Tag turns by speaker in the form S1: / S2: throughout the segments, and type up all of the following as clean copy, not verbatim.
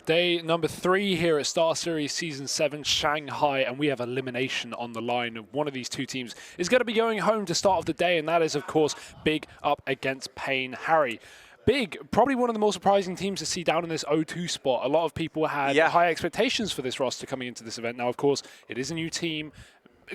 S1: Day number 3 here at StarSeries Season 7 Shanghai, and we have elimination on the line. One of these two teams is going to be going home to start of the day, and that is, of course, Big up against paiN. Harry, Big, probably one of the most surprising teams to see down in this 0-2 spot. A lot of people had high expectations for this roster coming into this event. Now, of course, it is a new team.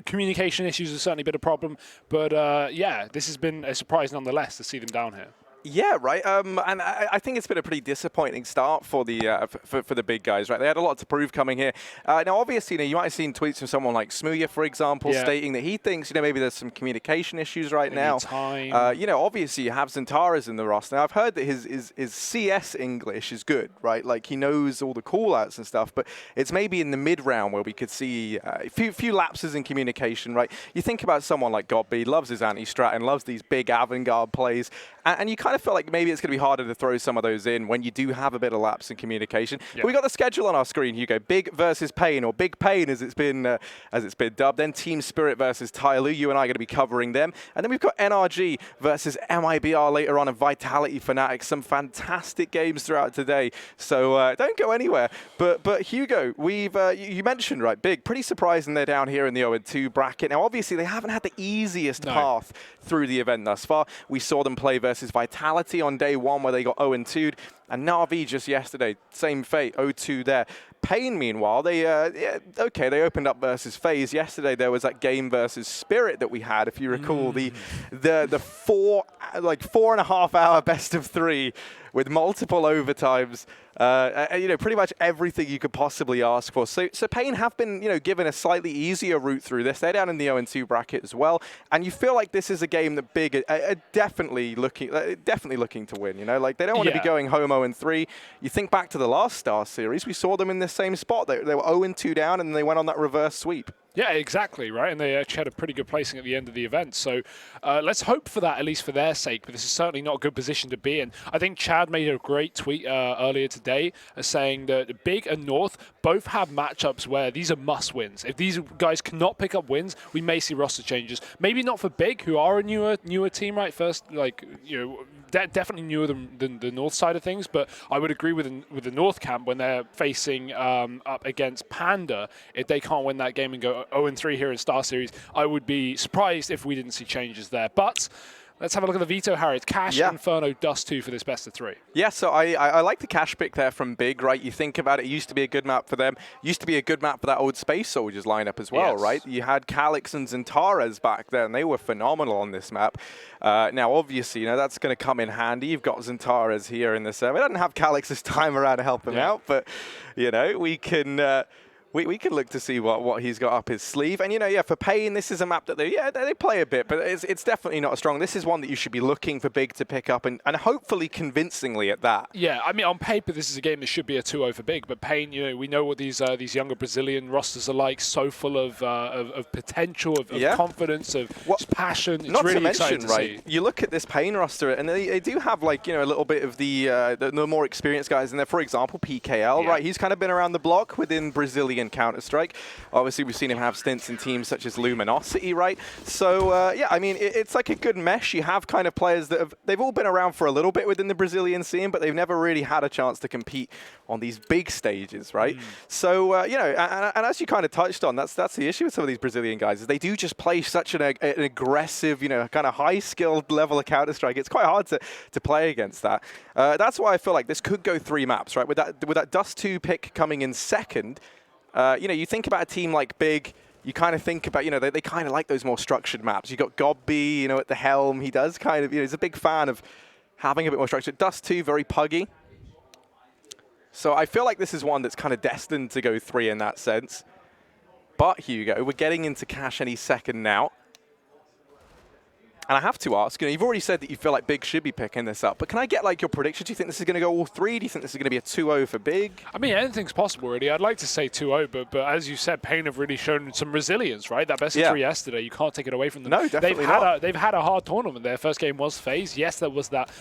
S1: Communication issues have certainly been a problem, but yeah, this has been a surprise nonetheless to see them down here.
S2: Yeah, right. And I think it's been a pretty disappointing start for the for the big guys, right? They had a lot to prove coming here. Now, obviously, you might have seen tweets from someone like Smooya, for example, stating that he thinks, maybe there's some communication issues right now. Obviously, you have Zentaras in the roster. Now, I've heard that his CS English is good, right? Like, he knows all the call-outs and stuff, but it's maybe in the mid-round where we could see a few lapses in communication, right? You think about someone like Godby, loves his anti-strat and loves these big avant-garde plays, and you kind of feel like maybe it's going to be harder to throw some of those in when you do have a bit of lapse in communication. But we got the schedule on our screen, Hugo. Big versus paiN, or Big paiN as it's been dubbed. Then Team Spirit versus Tyloo. You and I are going to be covering them. And then we've got NRG versus MIBR later on, and Vitality Fanatics. Some fantastic games throughout today. So don't go anywhere. But Hugo, you mentioned, right, Big, pretty surprising they're down here in the 0-2 bracket. Now, obviously, they haven't had the easiest path through the event thus far. We saw them play versus Vitality on day 1 where they got 0-2'd, and Na'Vi just yesterday, same fate, 0-2 there. paiN, meanwhile, they opened up versus FaZe. Yesterday there was that game versus Spirit that we had, if you recall, the 4.5 hour best of 3 with multiple overtimes. Pretty much everything you could possibly ask for. So paiN have been, given a slightly easier route through this. They're down in the 0-2 bracket as well, and you feel like this is a game that Big are definitely looking to win. Like, they don't want to be going home 0-3. You think back to the last StarSeries, we saw them in the same spot. They were 0-2 down, and they went on that reverse sweep. Yeah,
S1: exactly, right? And they actually had a pretty good placing at the end of the event. So let's hope for that, at least for their sake. But this is certainly not a good position to be in. I think Chad made a great tweet earlier today saying that Big and North both have matchups where these are must-wins. If these guys cannot pick up wins, we may see roster changes. Maybe not for Big, who are a newer team, right? First, definitely newer than the North side of things. But I would agree with the North camp when they're facing up against Panda. If they can't win that game and go 0-3 here in StarSeries, I would be surprised if we didn't see changes there. But let's have a look at the veto, Harry. It's Cash, Inferno, Dust 2 for this best of 3. Yeah,
S2: so I like the Cash pick there from Big, right? You think about it, it used to be a good map for them. Used to be a good map for that old Space Soldiers lineup as well, right? You had Calyx and Zentaras back there, and they were phenomenal on this map. Now, obviously, that's going to come in handy. You've got Zentaras here in the server. I didn't have Calyx this time around to help him out, but, we can... We can look to see what he's got up his sleeve. And, for paiN, this is a map that they play a bit, but it's definitely not as strong. This is one that you should be looking for Big to pick up, and hopefully convincingly at that.
S1: Yeah, I mean, on paper, this is a game that should be a 2-0 for Big, but paiN, we know what these younger Brazilian rosters are like, so full of potential, of confidence, of passion. It's really exciting to see.
S2: You look at this paiN roster, and they do have, a little bit of the more experienced guys in there. For example, PKL, right? He's kind of been around the block within Brazilian Counter-Strike. Obviously, we've seen him have stints in teams such as Luminosity, right? So, I mean, it's like a good mesh. You have kind of players that they've all been around for a little bit within the Brazilian scene, but they've never really had a chance to compete on these big stages, right? So, and as you kind of touched on, that's the issue with some of these Brazilian guys, is they do just play such an aggressive, kind of high-skilled level of Counter-Strike. It's quite hard to play against that. That's why I feel like this could go 3 maps, right? With that Dust 2 pick coming in second, you think about a team like Big, you kind of think about, they kind of like those more structured maps. You got Godby, at the helm. He does kind of, he's a big fan of having a bit more structure. Dust 2, very puggy. So I feel like this is one that's kind of destined to go 3 in that sense. But, Hugo, we're getting into Cash any second now. And I have to ask, you've already said that you feel like Big should be picking this up, but can I get your prediction? Do you think this is going to go all 3? Do you think this is going to be a 2-0 for Big?
S1: I mean, anything's possible, really. I'd like to say 2-0, but as you said, paiN have really shown some resilience, right? That best of 3 yesterday, you can't take it away from them.
S2: No, definitely not.
S1: They've had a hard tournament. Their first game was FaZe. Yes, there was that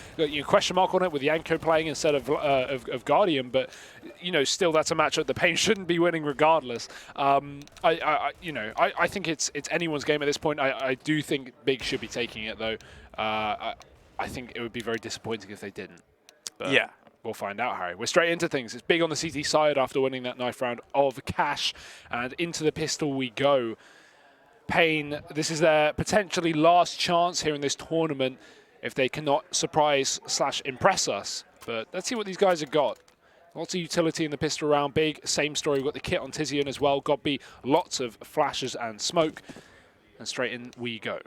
S1: question mark on it with Yanko playing instead of Guardian, but still that's a matchup that paiN shouldn't be winning regardless. I think it's anyone's game at this point. I do think Big should be taking it though. I think it would be very disappointing if they didn't. But We'll find out, Harry. We're straight into things. It's big on the CT side after winning that knife round of cash. And into the pistol we go. paiN, this is their potentially last chance here in this tournament if they cannot surprise/impress us. But let's see what these guys have got. Lots of utility in the pistol round. Big, same story. We've got the kit on tizziN as well. Godby, lots of flashes and smoke. And straight in we go.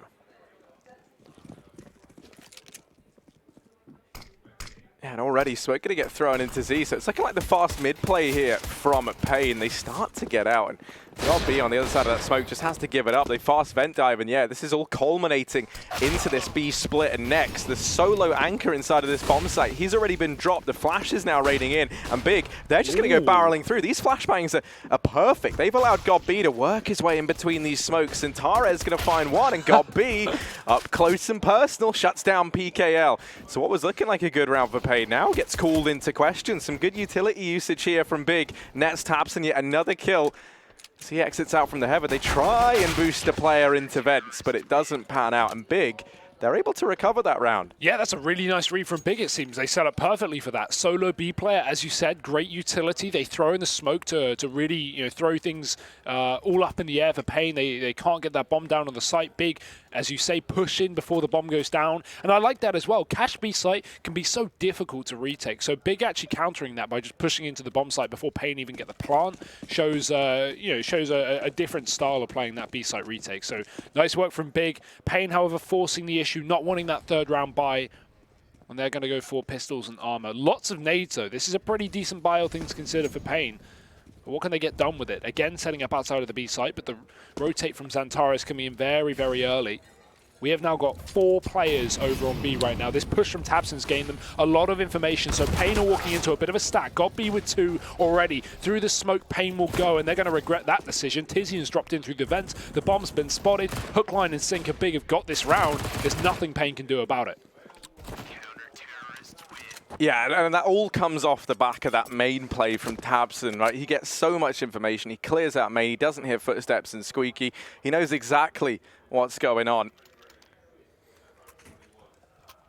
S2: Yeah, and already Smoke going to get thrown into Z, so it's looking like the fast mid play here from paiN. They start to get out, and Godby on the other side of that Smoke just has to give it up. They fast vent dive, and yeah, this is all culminating into this B split. And next, the solo anchor inside of this bomb site, he's already been dropped. The flash is now raiding in, and Big, they're just going to go barreling through. These flashbangs are perfect. They've allowed Godby to work his way in between these smokes, and Tares going to find one, and Godby up close and personal shuts down PKL. So what was looking like a good round for paiN now gets called into question. Some good utility usage here from Big. Nets taps and yet another kill. As he exits out from the heaven, they try and boost the player into vents, but it doesn't pan out. And Big, they're able to recover that round.
S1: Yeah, that's a really nice read from Big, it seems. They set up perfectly for that. Solo B player, as you said, great utility. They throw in the smoke to really throw things all up in the air for paiN. They can't get that bomb down on the site. Big, as you say, push in before the bomb goes down. And I like that as well. Cash B site can be so difficult to retake. So Big actually countering that by just pushing into the bomb site before paiN even get the plant shows a different style of playing that B site retake. So nice work from Big. paiN, however, forcing the issue, not wanting that third round buy. And they're going to go for pistols and armor. Lots of nades, though. This is a pretty decent buy, all things considered, for paiN. But what can they get done with it? Again, setting up outside of the B site, but the rotate from Xantares coming in very, very early. We have now got 4 players over on B right now. This push from tabseN's gained them a lot of information, so paiN are walking into a bit of a stack. Got B with 2 already. Through the smoke, paiN will go, and they're going to regret that decision. tizziN's dropped in through the vents. The bomb's been spotted. Hook, line, and sinker. Big have got this round. There's nothing paiN can do about it.
S2: Yeah, and that all comes off the back of that main play from tabseN, right? He gets so much information. He clears out main. He doesn't hear footsteps and squeaky. He knows exactly what's going on.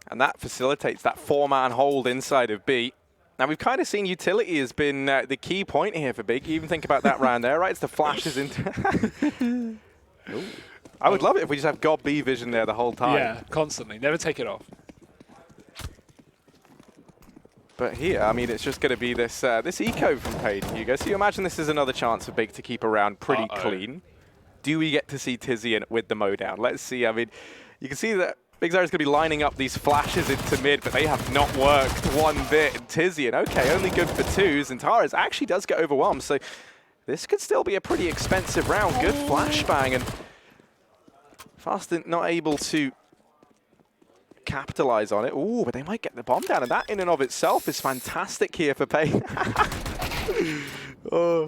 S2: And that facilitates that 4-man hold inside of B. Now, we've kind of seen utility has been the key point here for Big. You even think about that round there, right? It's the flashes into... I would love it if we just have Godby vision there the whole time.
S1: Yeah, constantly. Never take it off.
S2: But here, I mean, it's just going to be this this eco from paiN, Hugo. So you imagine this is another chance for Big to keep around pretty clean. Do we get to see tizziN with the mowdown? Let's see. I mean, you can see that Big Zara's going to be lining up these flashes into mid, but they have not worked one bit. And tizziN, okay, only good for 2s. And Tares actually does get overwhelmed. So this could still be a pretty expensive round. Good flashbang. And Fast not able to capitalize on it. Ooh, but they might get the bomb down, and that in and of itself is fantastic here for paiN. Oh.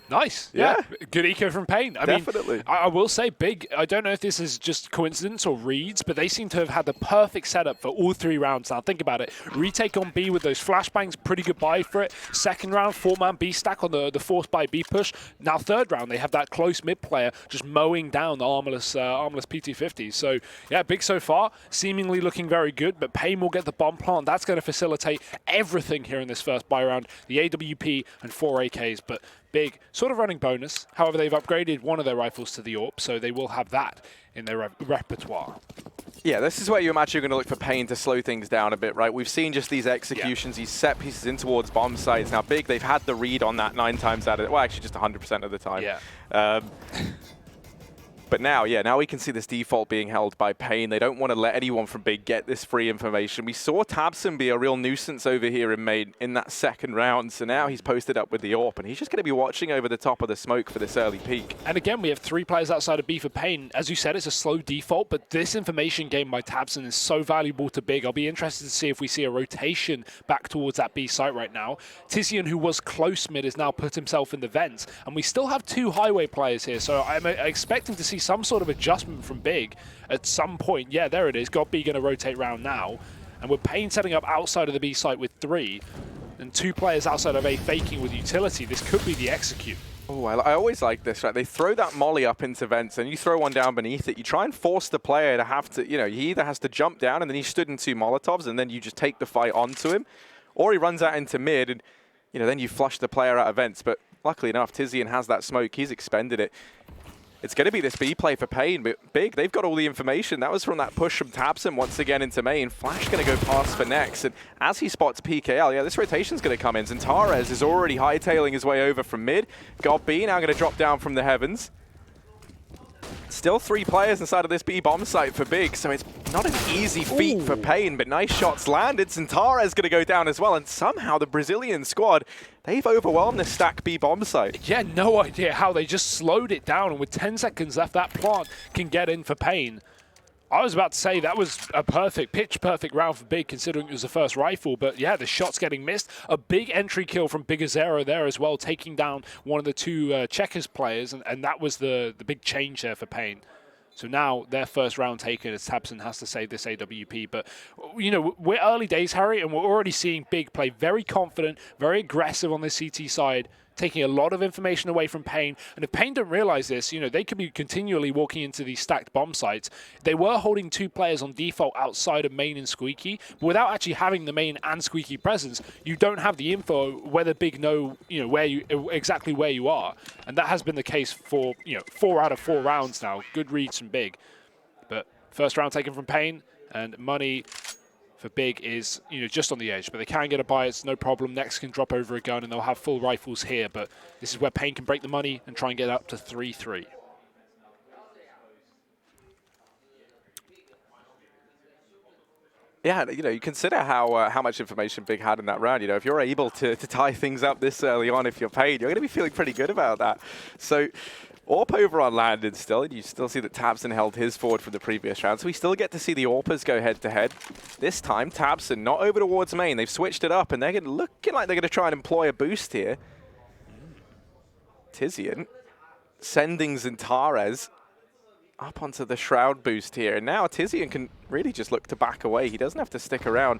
S1: Nice. Yeah. Good eco from paiN.
S2: Definitely.
S1: mean, I will say Big, I don't know if this is just coincidence or reads, but they seem to have had the perfect setup for all 3 rounds now. Think about it. Retake on B with those flashbangs, pretty good buy for it. Second round, 4-man B stack on the forced by B push. Now third round, they have that close mid player just mowing down the armorless P250s. So yeah, Big so far, seemingly looking very good, but paiN will get the bomb plant. That's going to facilitate everything here in this first buy round. The AWP and 4 AKs, but Big, sort of running bonus. However, they've upgraded one of their rifles to the AWP, so they will have that in their repertoire.
S2: Yeah, this is where you imagine you're going to look for paiN to slow things down a bit, right? We've seen just these executions, these set pieces in towards bomb sites. Now, Big, they've had the read on that 9 times out of it. Well, actually, just 100% of the time.
S1: Yeah.
S2: But now, yeah, now we can see this default being held by paiN. They don't want to let anyone from Big get this free information. We saw tabseN be a real nuisance over here in main in that second round. So now he's posted up with the AWP, and he's just going to be watching over the top of the smoke for this early peek.
S1: And again, we have 3 players outside of B for paiN. As you said, it's a slow default, but this information gained by tabseN is so valuable to Big. I'll be interested to see if we see a rotation back towards that B site right now. tizziN, who was close mid, has now put himself in the vents, and we still have 2 highway players here, so I'm expecting to see some sort of adjustment from Big at some point. Yeah, there it is. Godby going to rotate round now. And with paiN setting up outside of the B site with 3, and 2 players outside of A faking with utility, this could be the execute.
S2: Oh, I always like this, right? They throw that molly up into vents, and you throw one down beneath it. You try and force the player to have to, he either has to jump down, and then he stood in 2 Molotovs, and then you just take the fight onto him, or he runs out into mid, and then you flush the player out of vents. But luckily enough, Tizian has that smoke. He's expended it. It's going to be this B play for paiN, but Big, they've got all the information. That was from that push from tabseN once again into main. Flash going to go past for next, and as he spots PKL, yeah, this rotation's going to come in. Xantares is already hightailing his way over from mid. GodB now going to drop down from the heavens. Still 3 players inside of this B bomb site for Big, so it's not an easy feat for paiN, but nice shots landed. Xantares going to go down as well, and somehow the Brazilian squad, they've overwhelmed this stack B bomb site.
S1: Yeah, no idea how they just slowed it down, and with 10 seconds left, that plant can get in for paiN. I was about to say that was a pitch-perfect round for Big, considering it was the first rifle. But yeah, the shots getting missed. A big entry kill from Bigazero there as well, taking down one of the 2 Checkers players, and that was the big change there for paiN. So now their first round taken as tabseN has to save this AWP. But, we're early days, Harry, and we're already seeing Big play very confident, very aggressive on the CT side, taking a lot of information away from paiN. And if paiN don't realize this, they could be continually walking into these stacked bomb sites. They were holding 2 players on default outside of main and Squeaky, but without actually having the main and Squeaky presence, you don't have the info whether Big know, exactly where you are. And that has been the case for, 4 out of 4 rounds now. Good reads from Big. But first round taken from paiN, and money for Big is, just on the edge, but they can get a buy. It's no problem. Next can drop over a gun, and they'll have full rifles here. But this is where paiN can break the money and try and get up to 3-3.
S2: Yeah, you consider how much information Big had in that round. If you're able to tie things up this early on, if you're paiN, you're going to be feeling pretty good about that. So AWP over on landed still, and you still see that tabseN held his forward from the previous round, so we still get to see the AWPers go head-to-head. This time, tabseN not over towards main. They've switched it up, and they're looking like they're going to try and employ a boost here. Tizian sending Xantares up onto the Shroud boost here, and now Tizian can really just look to back away. He doesn't have to stick around.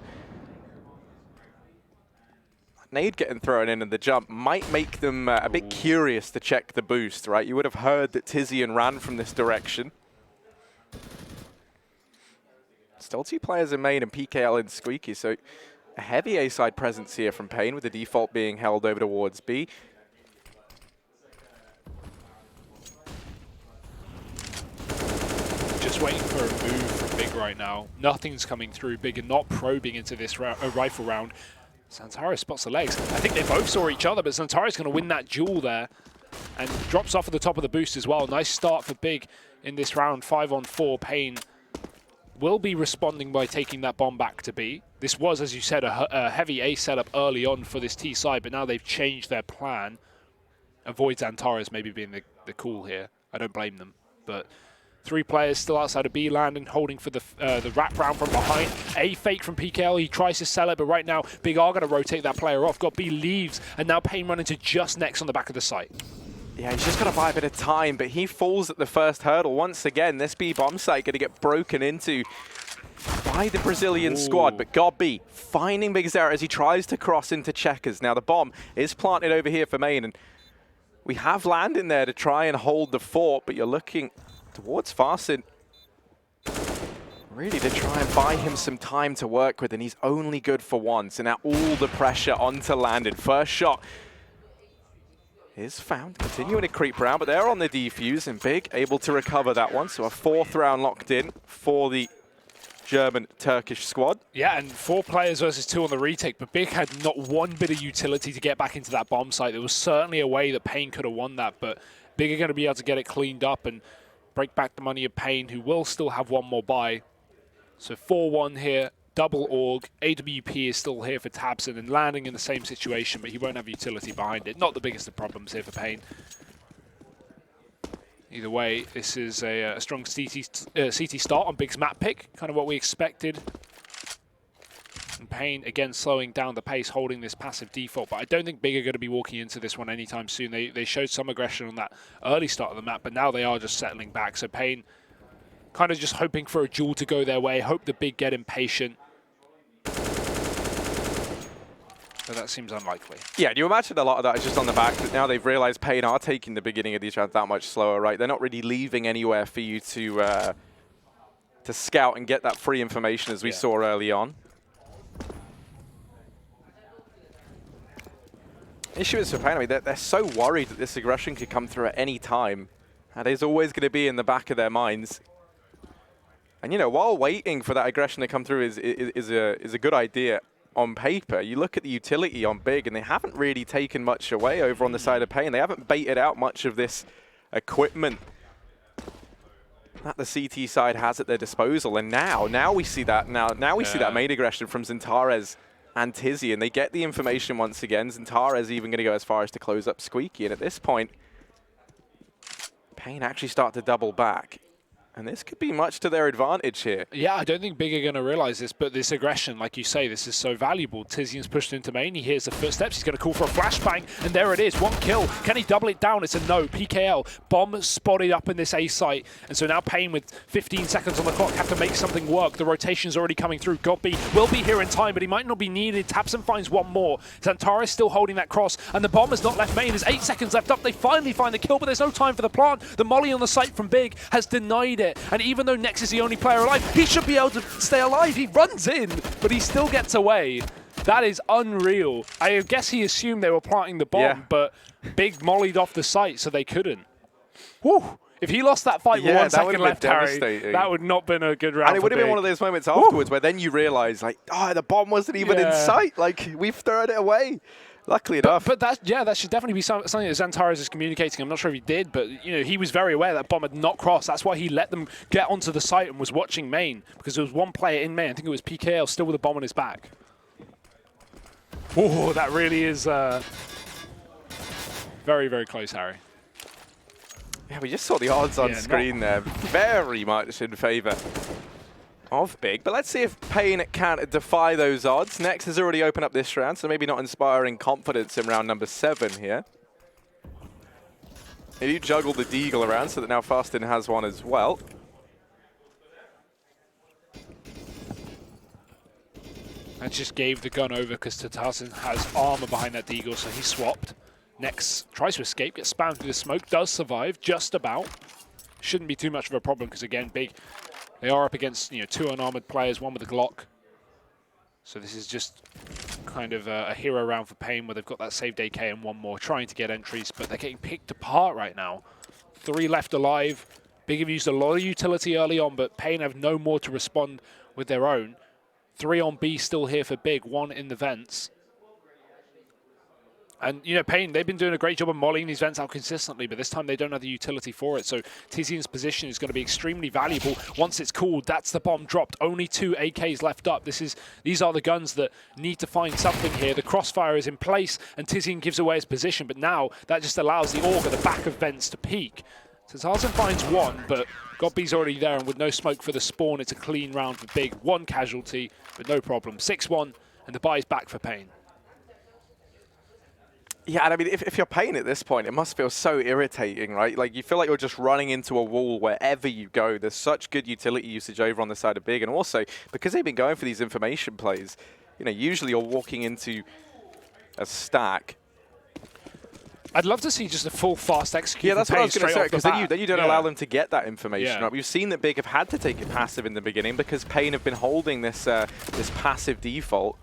S2: Nade getting thrown in and the jump might make them a bit curious to check the boost, right? You would have heard that Tizian ran from this direction. Still 2 players in main and PKL in Squeaky, so a heavy A-side presence here from paiN, with the default being held over towards B.
S1: Just waiting for a move from Big right now. Nothing's coming through. Big and not probing into this rifle round. Xantares spots the legs. I think they both saw each other, but Xantares going to win that duel there and drops off at the top of the boost as well. Nice start for Big in this round. 5-on-4. paiN will be responding by taking that bomb back to B. This was, as you said, a heavy A setup early on for this T side, but now they've changed their plan. Avoid Xantares maybe being the call here. I don't blame them, but 3 players still outside of B land and holding for the wrap round from behind. A fake from PKL. He tries to sell it, but right now, Big are going to rotate that player off. GodB leaves, and now paiN run into just next on the back of the site.
S2: Yeah, he's just got to buy a bit of time, but he falls at the first hurdle. Once again, this B bomb site going to get broken into by the Brazilian squad, but GodB finding Bigazero as he tries to cross into Checkers. Now the bomb is planted over here for main, and we have land in there to try and hold the fort, but you're looking towards farsynn, really to try and buy him some time to work with, and he's only good for 1. So now all the pressure onto landed. First shot is found, continuing to creep around, but they're on the defuse, and Big able to recover that one. So a 4th round locked in for the German-Turkish squad.
S1: Yeah, and 4 players versus 2 on the retake, but Big had not one bit of utility to get back into that bomb site. There was certainly a way that paiN could have won that, but Big are going to be able to get it cleaned up and break back the money of paiN, who will still have 1 more buy. So 4-1 here, double AUG. AWP is still here for tabseN and landing in the same situation, but he won't have utility behind it. Not the biggest of problems here for paiN. Either way, this is a strong CT start on Big's map pick, kind of what we expected. And paiN, again, slowing down the pace, holding this passive default. But I don't think Big are going to be walking into this one anytime soon. They showed some aggression on that early start of the map, but now they are just settling back. So paiN kind of just hoping for a duel to go their way, hope the Big get impatient. But that seems unlikely.
S2: Yeah, you imagine a lot of that is just on the back that now they've realized paiN are taking the beginning of these rounds that much slower, right? They're not really leaving anywhere for you to scout and get that free information as we saw early on. Issue is for paiN, I mean, they're so worried that this aggression could come through at any time. That is always going to be in the back of their minds. And, you know, while waiting for that aggression to come through is a good idea on paper, you look at the utility on Big, and they haven't really taken much away over on the side of paiN. They haven't baited out much of this equipment that the CT side has at their disposal. And now we see that. Now we see that main aggression from Xantares and Tizzy, and they get the information once again. Xantares even going to go as far as to close up Squeaky, and at this point, paiN actually start to double back. And this could be much to their advantage here.
S1: Yeah, I don't think Big are going to realize this, but this aggression, like you say, this is so valuable. Tizian's pushed into main. He hears the footsteps. He's going to call for a flashbang, and there it is. 1 kill. Can he double it down? It's a no. PKL. Bomb spotted up in this A site. And so now paiN, with 15 seconds on the clock, have to make something work. The rotation's already coming through. Godby will be here in time, but he might not be needed. Taps and finds one more. Xantares still holding that cross, and the bomb has not left main. There's 8 seconds left up. They finally find the kill, but there's no time for the plant. The molly on the site from Big has denied it. And even though Nex is the only player alive, he should be able to stay alive. He runs in, but he still gets away. That is unreal. I guess he assumed they were planting the bomb, but Big mollied off the site, so they couldn't. Whew. If he lost that fight with 1 second left, Harry, that would not have been a good round.
S2: And it would have been one of those moments afterwards where then you realize, like, oh, the bomb wasn't even in sight. Like, we've thrown it away. Luckily enough.
S1: But that should definitely be something that Xantares is communicating. I'm not sure if he did, but you know, he was very aware that bomb had not crossed. That's why he let them get onto the site and was watching main, because there was one player in main. I think it was PKL still with a bomb on his back. Oh, that really is very, very close, Harry.
S2: Yeah, we just saw the odds on screen there. Very much in favor of Big, but let's see if paiN can defy those odds. Nex has already opened up this round, so maybe not inspiring confidence in round number 7 here. They do juggle the Deagle around, so that now Fastin has one as well.
S1: And just gave the gun over because Tatasin has armor behind that Deagle, so he swapped. Nex tries to escape, gets spammed through the smoke, does survive, just about. Shouldn't be too much of a problem because, again, Big, they are up against 2 unarmored players, one with a Glock. So this is just kind of a hero round for paiN, where they've got that saved AK and one more, trying to get entries, but they're getting picked apart right now. 3 left alive. Big have used a lot of utility early on, but paiN have no more to respond with their own. 3 on B still here for Big, 1 in the vents. And, paiN, they've been doing a great job of mollying these vents out consistently, but this time they don't have the utility for it. So Tizian's position is going to be extremely valuable. Once it's cooled, that's the bomb dropped. Only 2 AKs left up. These are the guns that need to find something here. The crossfire is in place, and Tizian gives away his position, but now that just allows the AUG at the back of vents to peek. So Tarzan finds 1, but Godby's already there, and with no smoke for the spawn, it's a clean round for Big. 1 casualty, but no problem. 6-1, and the buy's back for paiN.
S2: Yeah, and I mean, if you're paiN at this point, it must feel so irritating, right? Like, you feel like you're just running into a wall wherever you go. There's such good utility usage over on the side of Big, and also, because they've been going for these information plays, usually you're walking into a stack.
S1: I'd love to see just a full fast execute.
S2: Yeah, that's what I was going to say, because then you don't allow them to get that information.
S1: Yeah.
S2: Right? We've seen that Big have had to take it passive in the beginning because paiN have been holding this this passive default.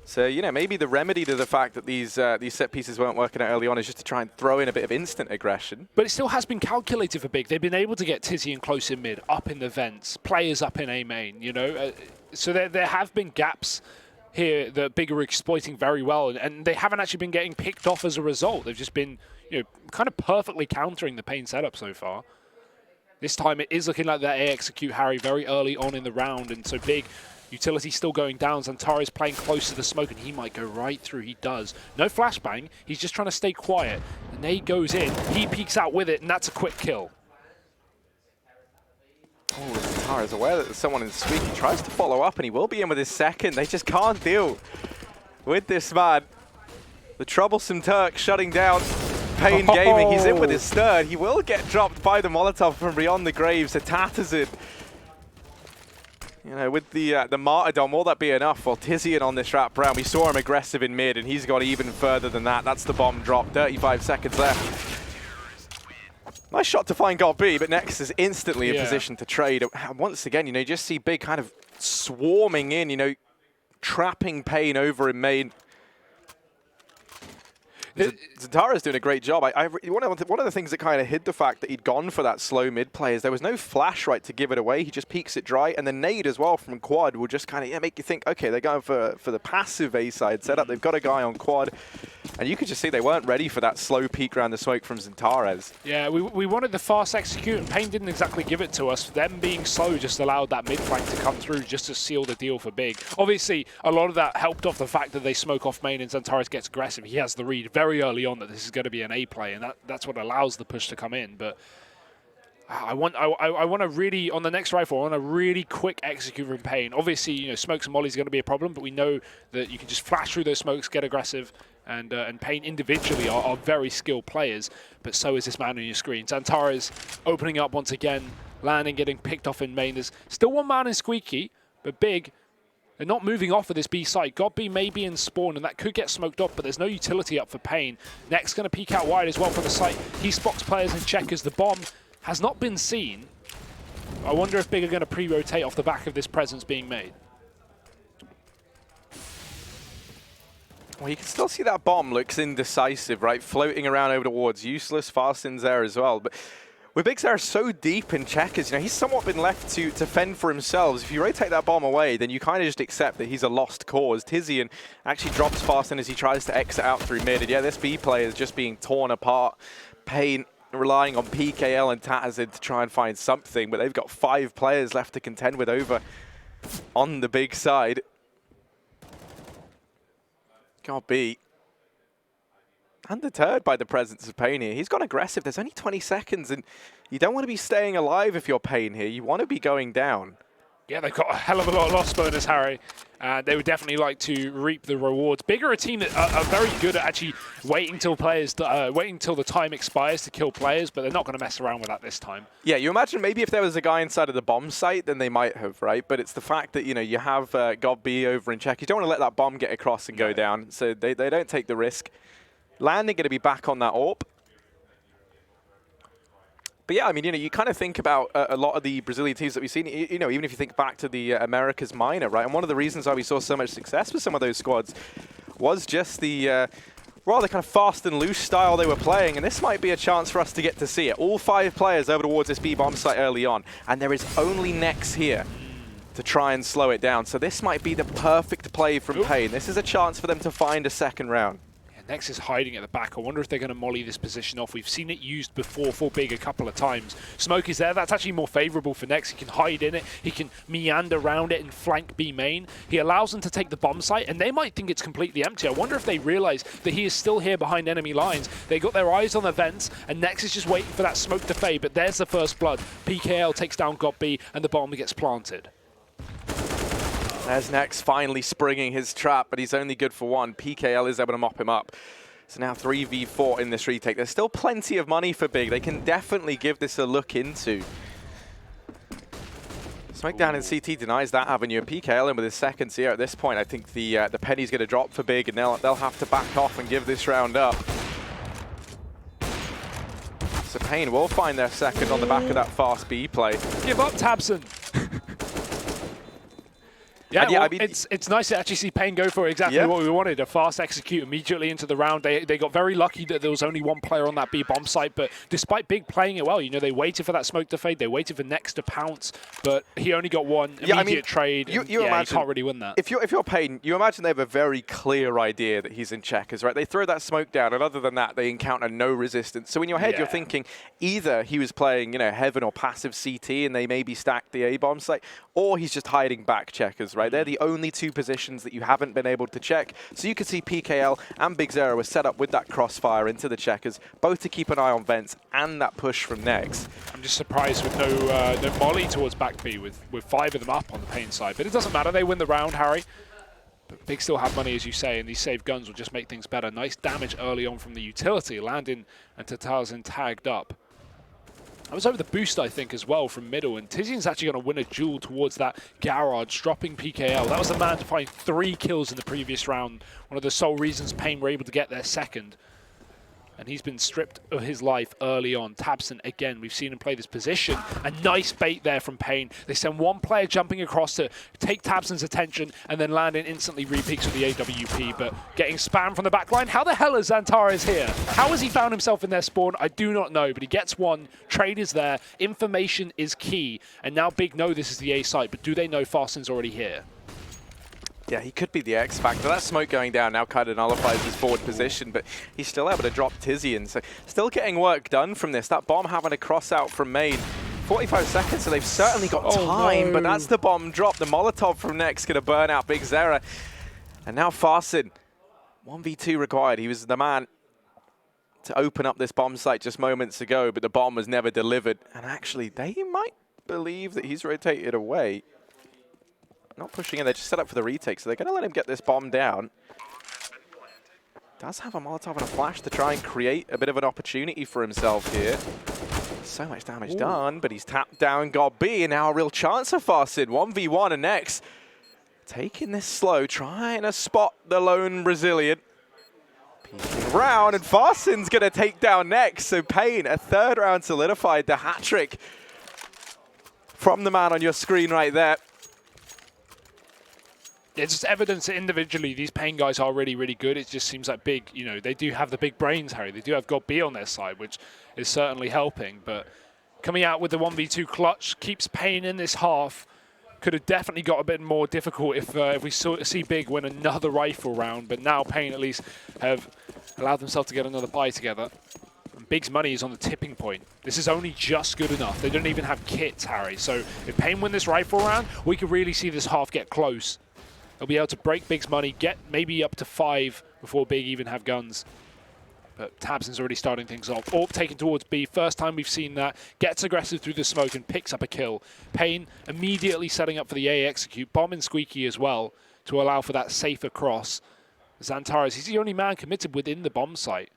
S2: So, maybe the remedy to the fact that these set pieces weren't working out early on is just to try and throw in a bit of instant aggression.
S1: But it still has been calculated for Big. They've been able to get Tizian close in mid, up in the vents, players up in A main, So there have been gaps here that Big are exploiting very well, and they haven't actually been getting picked off as a result. They've just been, kind of perfectly countering the paiN setup so far. This time it is looking like that A execute, Harry, very early on in the round, and so Big, utility still going down. Xantares playing close to the smoke, and he might go right through. He does. No flashbang. He's just trying to stay quiet. The nade goes in. He peeks out with it, and that's a quick kill.
S2: Oh, Xantares aware that there's someone in Squeak. He tries to follow up, and he will be in with his second. They just can't deal with this man. The troublesome Turk shutting down paiN Gaming. He's in with his third. He will get dropped by the Molotov from beyond the graves. A Tattersson. With the martyrdom, will that be enough? Well, Tizian on this wrap round, we saw him aggressive in mid, and he's gone even further than that. That's the bomb drop. 35 seconds left. Nice shot to find Godby, but Nex is instantly in position to trade. Once again, you just see Big kind of swarming in, trapping paiN over in main. Zantara's doing a great job. One of the things that kind of hid the fact that he'd gone for that slow mid play is there was no flash right to give it away. He just peeks it dry, and the nade as well from quad will just kind of make you think, okay, they're going for the passive A side setup. They've got a guy on quad, and you could just see they weren't ready for that slow peek around the smoke from Zantara's.
S1: Yeah, we wanted the fast execute, and paiN didn't exactly give it to us. Them being slow just allowed that mid flank to come through just to seal the deal for Big. Obviously, a lot of that helped off the fact that they smoke off main and Zantara's gets aggressive. He has the read very early on that this is going to be an A play, and that's what allows the push to come in. But I want to really, on the next rifle, I want a really quick execute from paiN. Obviously, you know, smokes and mollies are going to be a problem, but we know that you can just flash through those smokes, get aggressive, and paiN individually are very skilled players, but so is this man on your screen. Zantara's opening up once again, landing, getting picked off in main. There's still one man in Squeaky, but Big, they're not moving off of this B site. God B may be in spawn, and that could get smoked up, but there's no utility up for paiN. Next going to peek out wide as well for the site. He spots players and checkers. The bomb has not been seen. I wonder if Big are going to pre-rotate off the back of this presence being made.
S2: Well, you can still see that bomb looks indecisive, right? Floating around over towards useless. Fasten's there as well. But with Big Zara so deep in checkers, you know, he's somewhat been left to fend for himself. If you rotate that bomb away, then you kind of just accept that he's a lost cause. Tizian actually drops Fasten as he tries to exit out through mid. And yeah, this B play is just being torn apart. paiN relying on PKL and Tatterzin to try and find something, but they've got 5 players left to contend with over on the big side. God B. Undeterred by the presence of paiN here. He's gone aggressive. There's only 20 seconds, and you don't want to be staying alive if you're paiN here. You want to be going down.
S1: Yeah, they've got a hell of a lot of loss bonus, Harry. They would definitely like to reap the rewards. Big are a team that are very good at actually waiting till the time expires to kill players, but they're not going to mess around with that this time.
S2: Yeah, you imagine maybe if there was a guy inside of the bomb site, then they might have, right? But it's the fact that, you know, you have God B over in check. You don't want to let that bomb get across and go down, so they don't take the risk. Landing going to be back on that AWP. But yeah, I mean, you know, you kind of think about a lot of the Brazilian teams that we've seen, you know, even if you think back to the Americas minor, right? And one of the reasons why we saw so much success with some of those squads was just the rather kind of fast and loose style they were playing. And this might be a chance for us to get to see it. All 5 players over towards this B-bomb site early on. And there is only Nex here to try and slow it down. So this might be the perfect play from paiN. This is a chance for them to find a second round.
S1: Nex is hiding at the back. I wonder if they're going to molly this position off. We've seen it used before for Big a couple of times. Smoke is there. That's actually more favorable for Nex. He can hide in it. He can meander around it and flank B main. He allows them to take the bomb site, and they might think it's completely empty. I wonder if they realize that he is still here behind enemy lines. They got their eyes on the vents, and Nex is just waiting for that smoke to fade, but there's the first blood. PKL takes down God B, and the bomb gets planted.
S2: There's Nex finally springing his trap, but he's only good for 1. PKL is able to mop him up. So now 3v4 in this retake. There's still plenty of money for Big. They can definitely give this a look into. Smoke down in CT denies that avenue, and PKL in with his seconds here. At this point, I think the penny's going to drop for Big, and they'll have to back off and give this round up. So paiN will find their second on the back of that fast B play.
S1: Give up, Tabson. Yeah, well, I mean, it's nice to actually see paiN go for exactly what we wanted, a fast execute immediately into the round. They got very lucky that there was only 1 player on that B bomb site, but despite Big playing it well, you know, they waited for that smoke to fade, they waited for Nex to pounce, but he only got 1 immediate trade. You can't really win that.
S2: If you're paiN, you imagine they have a very clear idea that he's in checkers, right? They throw that smoke down, and other than that, they encounter no resistance. So in your head, you're thinking either he was playing, you know, Heaven or passive CT, and they maybe stacked the A bomb site, or he's just hiding back checkers, right? They're the only 2 positions that you haven't been able to check. So you can see PKL and Big Zero were set up with that crossfire into the checkers, both to keep an eye on vents and that push from Nex.
S1: I'm just surprised with no molly towards back B with 5 of them up on the paiN side. But it doesn't matter, they win the round, Harry. But Big still have money, as you say, and these saved guns will just make things better. Nice damage early on from the utility. Landin and Tatterzin tagged up. That was over the boost, I think, as well from middle, and Tizian's actually going to win a duel towards that garage, dropping PKL. That was the man to find 3 kills in the previous round, one of the sole reasons paiN were able to get their second. and he's been stripped of his life early on. tabseN, again, we've seen him play this position. A nice bait there from paiN. They send one player jumping across to take tabseN's attention and then landing instantly re-peaks with the AWP, but getting spammed from the back line. How the hell is XANTARES here? How has he found himself in their spawn? I do not know, but he gets one. Trade is there. Information is key. And now Big know this is the A site, but do they know farson's already here?
S2: Yeah, he could be the X factor. That smoke going down now kind of nullifies his forward position, but he's still able to drop taiN. So still getting work done from this. That bomb having a cross out from main. 45 seconds, so they've certainly got time, but that's the bomb drop. The Molotov from Next going to burn out Big Zera. And now farson's 1v2 required. He was the man to open up this bomb site just moments ago, but the bomb was never delivered. And actually, they might believe that he's rotated away. Not pushing in, they're just set up for the retake, so they're going to let him get this bomb down. Does have a Molotov and a flash to try and create a bit of an opportunity for himself here. So much damage done, but he's tapped down God B, and now a real chance for farson's. 1v1 and Next taking this slow, trying to spot the lone Brazilian. Peeking around, and farson's going to take down Next. So paiN, a third round solidified, the hat trick from the man on your screen right there.
S1: It's just evidence that individually these paiN guys are really, really good. It just seems like Big, you know, they do have the big brains, Harry. They do have God B on their side, which is certainly helping. But coming out with the 1v2 clutch keeps paiN in this half. Could have definitely got a bit more difficult if we see Big win another rifle round. But now paiN at least have allowed themselves to get another buy together. And Big's money is on the tipping point. This is only just good enough. They don't even have kits, Harry. So if paiN win this rifle round, we could really see this half get close. They'll be able to break Big's money, get maybe up to 5 before Big even have guns. But tabseN's already starting things off. AWP taken towards B. First time we've seen that. Gets aggressive through the smoke and picks up a kill. paiN immediately setting up for the A execute. Bombing Squeaky as well to allow for that safer cross. XANTARES, he's the only man committed within the bomb site.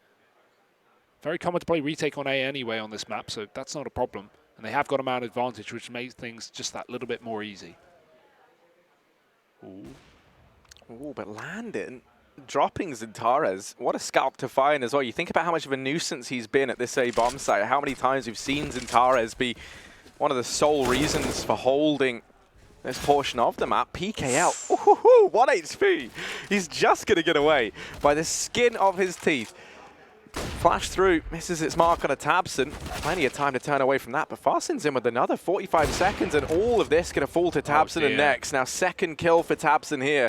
S1: Very common to play retake on A anyway on this map, so that's not a problem. And they have got a man advantage, which makes things just that little bit more easy. Ooh.
S2: Ooh, but Landon dropping XANTARES. What a scalp to find as well. You think about how much of a nuisance he's been at this A bomb site. How many times we've seen XANTARES be one of the sole reasons for holding this portion of the map. PKL, ooh, 1 HP. He's just going to get away by the skin of his teeth. Flash through, misses its mark on a tabseN. Plenty of time to turn away from that, but farson's in with another 45 seconds, and all of this going to fall to tabseN and Next. Now, second kill for tabseN here.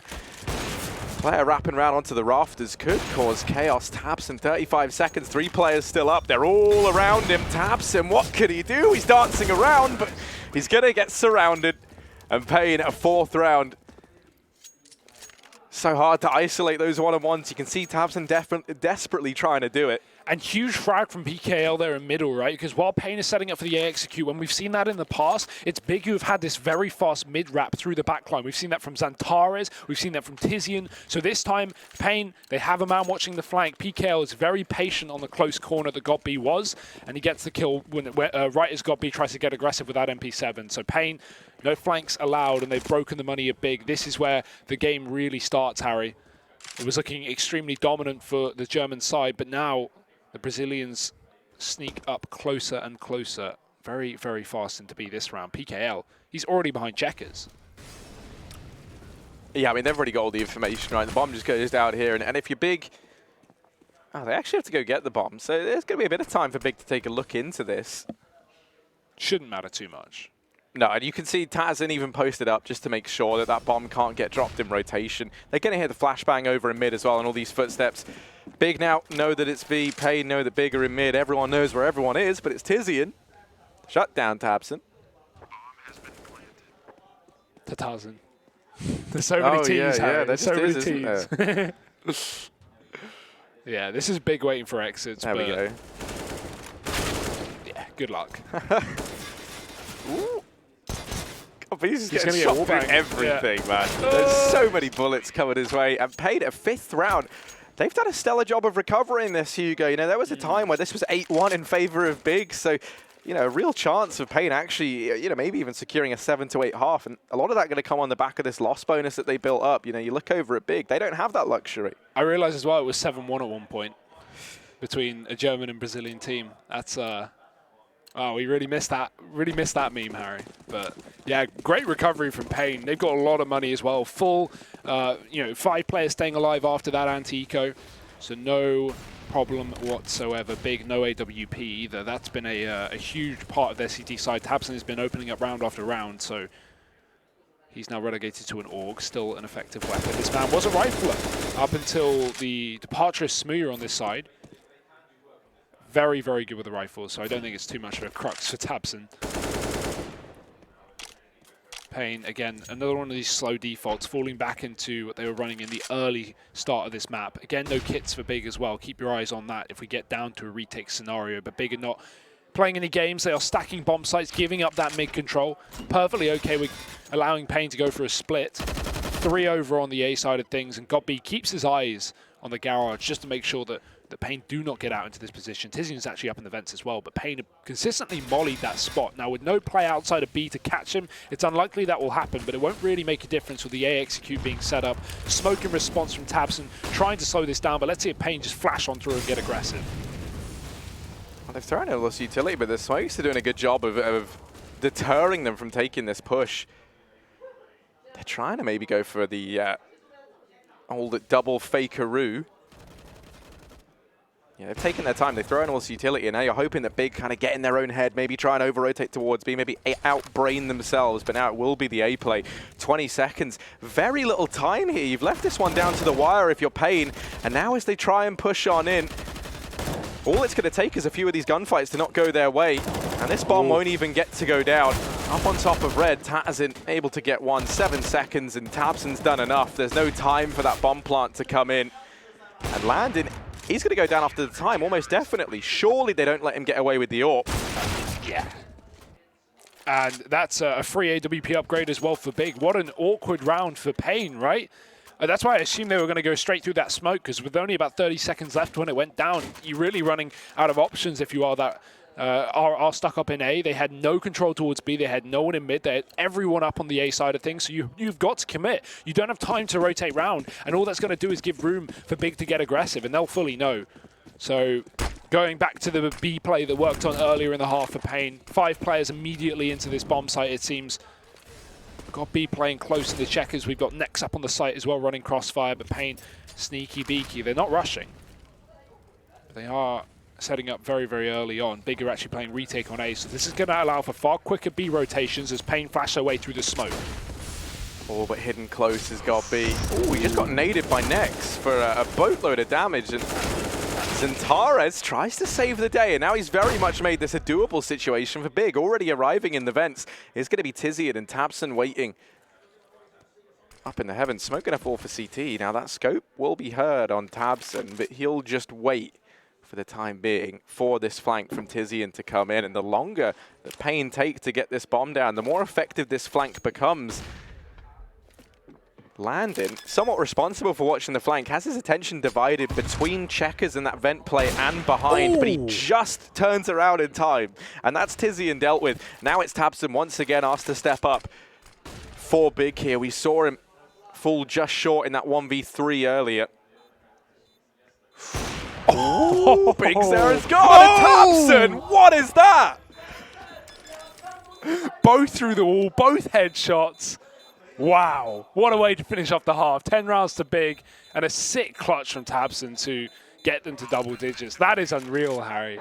S2: Player wrapping around onto the rafters could cause chaos. tabseN, 35 seconds, 3 players still up. They're all around him. tabseN, what could he do? He's dancing around, but he's going to get surrounded. And paiN a 4th round. So hard to isolate those one-on-ones. You can see tabseN desperately trying to do it.
S1: And huge frag from PKL there in middle, right? Because while paiN is setting up for the A execute, when we've seen that in the past, it's Big who have had this very fast mid-wrap through the backline. We've seen that from XANTARES, we've seen that from taiN. So this time, paiN, they have a man watching the flank. PKL is very patient on the close corner that God B was, and he gets the kill when right as God B tries to get aggressive with that MP7. So paiN, no flanks allowed, and they've broken the money of Big. This is where the game really starts, Harry. It was looking extremely dominant for the German side, but now the Brazilians sneak up closer and closer. Very, very fast into B this round. PKL, he's already behind checkers.
S2: Yeah, I mean, they've already got all the information, right? The bomb just goes down here, and if you're Big, oh, they actually have to go get the bomb. So there's going to be a bit of time for Big to take a look into this.
S1: Shouldn't matter too much.
S2: No, and you can see taiN even posted up just to make sure that that bomb can't get dropped in rotation. They're going to hear the flashbang over in mid as well, and all these footsteps. Big now know that it's B. paiN know that Big are in mid. Everyone knows where everyone is, but it's taiN. Shut down tabseN.
S1: taiN. There's so many teams, Harry.
S2: Yeah,
S1: there's so many
S2: teams.
S1: Yeah, this is Big waiting for exits.
S2: There we go.
S1: Yeah, good luck.
S2: Ooh. God, he's just getting
S1: get
S2: shot through everything, man. There's so many bullets coming his way. And paiN a 5th round. They've done a stellar job of recovering this, Hugo. You know, there was a time where this was 8-1 in favor of Big. So, you know, a real chance of paiN actually, you know, maybe even securing a 7 to 8 half. And a lot of that going to come on the back of this loss bonus that they built up. You know, you look over at Big, they don't have that luxury.
S1: I realized as well it was 7-1 at one point. between a German and Brazilian team. That's oh, we really missed that. Really missed that meme, Harry. But yeah, great recovery from paiN. They've got a lot of money as well. Full, 5 players staying alive after that anti-eco, so no problem whatsoever. Big no AWP either. That's been a huge part of their CT side. tabseN has been opening up round after round, so he's now relegated to an AUG, still an effective weapon. This man was a rifler up until the departure of Smooya on this side. Very, very good with the rifle, so I don't think it's too much of a crux for tabseN. paiN, again, another one of these slow defaults, falling back into what they were running in the early start of this map. Again, no kits for Big as well. Keep your eyes on that if we get down to a retake scenario. But Big are not playing any games. They are stacking bomb sites, giving up that mid control. Perfectly okay with allowing paiN to go for a split. 3 over on the A side of things, and GodB keeps his eyes on the garage just to make sure that paiN do not get out into this position. Tizian's actually up in the vents as well, but paiN have consistently mollied that spot. Now, with no play outside of B to catch him, it's unlikely that will happen, but it won't really make a difference with the A execute being set up. Smoke in response from tabseN, trying to slow this down, but let's see if paiN just flash on through and get aggressive.
S2: Well, they've thrown a lot of utility, but the Smokes are doing a good job of deterring them from taking this push. They're trying to maybe go for the old double fakeroo. Yeah, they've taken their time. They've thrown all this utility, and now you're hoping that Big kind of get in their own head, maybe try and over-rotate towards B, maybe outbrain themselves, but now it will be the A play. 20 seconds. Very little time here. You've left this one down to the wire if you're paiN, and now as they try and push on in, all it's going to take is a few of these gunfights to not go their way, and this bomb won't even get to go down. Up on top of red, tabseN able to get one. 7 seconds, and tabseN's done enough. There's no time for that bomb plant to come in. And Landon, he's going to go down after the time, almost definitely. Surely they don't let him get away with the AWP.
S1: Yeah. And that's a free AWP upgrade as well for Big. What an awkward round for paiN, right? That's why I assumed they were going to go straight through that smoke, because with only about 30 seconds left when it went down, you're really running out of options if you are that are stuck up in A. They had no control towards B. They had no one in mid. They had everyone up on the A side of things. So you've got to commit. You don't have time to rotate round. And all that's going to do is give room for Big to get aggressive. And they'll fully know. So going back to the B play that worked on earlier in the half for paiN. 5 players immediately into this bomb site, it seems. We've got B playing close to the checkers. We've got Nex up on the site as well, running crossfire. But paiN, sneaky beaky. They're not rushing. But they are setting up very, very early on. Big are actually playing retake on A, so this is going to allow for far quicker B rotations as paiN flash their way through the smoke.
S2: Oh, but hidden close has got B. Oh, he just got naded by Nex for a boatload of damage, and Xantares tries to save the day, and now he's very much made this a doable situation for Big. Already arriving in the vents is going to be Tizian and tabseN waiting up in the heavens. Smoke going to fall for CT. Now that scope will be heard on tabseN, but he'll just wait for the time being for this flank from Tizian to come in. And the longer that paiN take to get this bomb down, the more effective this flank becomes. Landon, somewhat responsible for watching the flank, has his attention divided between checkers and that vent play and behind, but he just turns around in time. And that's Tizian dealt with. Now it's tabseN once again asked to step up for Big here. We saw him fall just short in that 1v3 earlier. Oh, Big Sarah's gone! tabseN, what is that?
S1: Both through the wall, both headshots. Wow, what a way to finish off the half. 10 rounds to Big, and a sick clutch from tabseN to get them to double digits. That is unreal, Harry.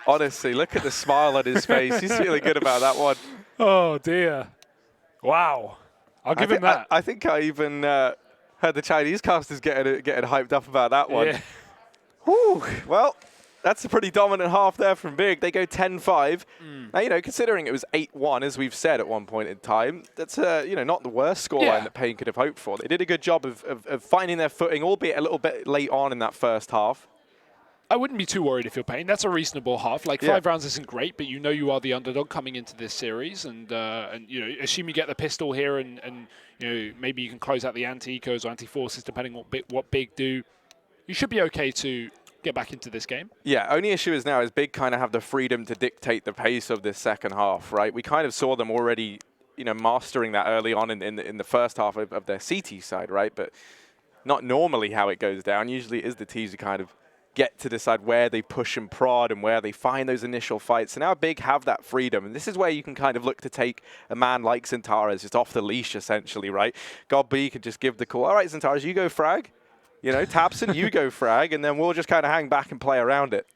S2: Honestly, look at the smile on his face. He's feeling good about that one.
S1: Oh, dear. Wow. I'll give him that.
S2: I think I even heard the Chinese casters getting hyped up about that one.
S1: Yeah.
S2: Whew. Well, that's a pretty dominant half there from Big. They go 10-5. Now, you know, considering it was 8-1, as we've said at one point in time, that's, you know, not the worst scoreline that paiN could have hoped for. They did a good job of finding their footing, albeit a little bit late on in that first half.
S1: I wouldn't be too worried if you're paiN. That's a reasonable half. Like, 5 rounds isn't great, but you know you are the underdog coming into this series. And you know, assume you get the pistol here and you know, maybe you can close out the anti-ecos or anti-forces, depending on what Big do. You should be okay to get back into this game. Yeah,
S2: only issue is now is Big kind of have the freedom to dictate the pace of this second half, right? We kind of saw them already, you know, mastering that early on in the first half of their CT side, right? But not normally how it goes down. Usually it is the T's who kind of get to decide where they push and prod and where they find those initial fights. So now Big have that freedom, and this is where you can kind of look to take a man like XANTARES just off the leash, essentially, right? God B can just give the call, all right, XANTARES, you go frag. You know, tabseN, you go frag, and then we'll just kind of hang back and play around it.